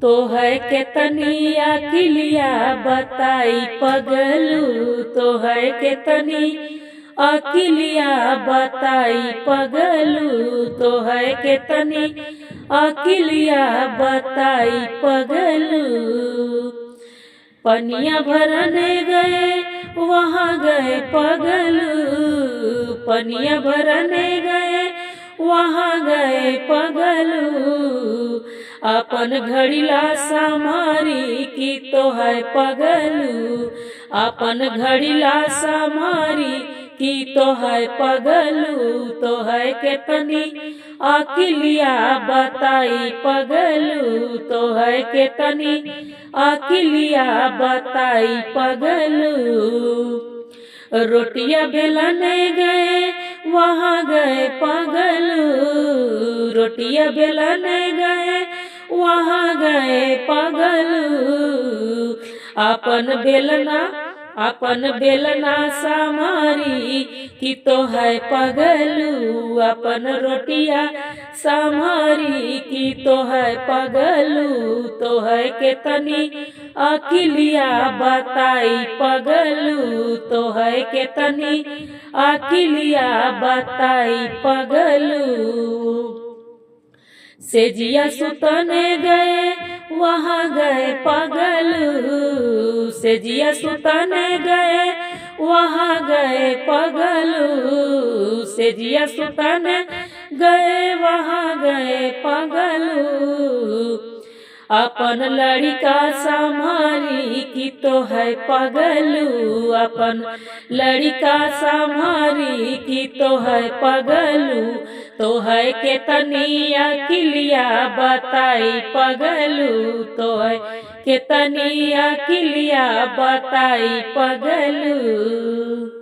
तो है के तनी अकिलिया बताई पगलू, तो है के तनी अकिलिया बताई पगलू, तो है के तनी अकिलिया बताई पगलू। पनिया भरने गए वहाँ गए पगलू, पनिया भरने गए वहाँ गए पगलू। अपन घड़ीला समारी की तो है पगलू, अपन घड़ीला समारी की तो है पगलू, तो है के तनी अकिलिया बताई पगलू, तो है के तनी अकिलिया बताई पगलू। रोटियां बेलने गए वहाँ गए पगलू, रोटियां बेलने गए वहाँ गए पगलू। अपन बेलना समारी की तो है पगलू, अपन रोटियां समारी की तो है पगलू, तो है के तनी अकिलिया बताई पगलू, तो है के तनी अकिलिया बताई पगलू। सेजिया सुतने गए वहाँ गए पगलू, सेजिया सुतने गए वहाँ गए पगलू, सेजिया सुतने गए वहाँ गए पगलू। अपन लड़का संभारी की तो है पगलू, अपन लड़का संभारी की तो है पगलू, तो है के तनी अकिलिया बताई पगलू, तो है के तनी अकिलिया बताई पगलू।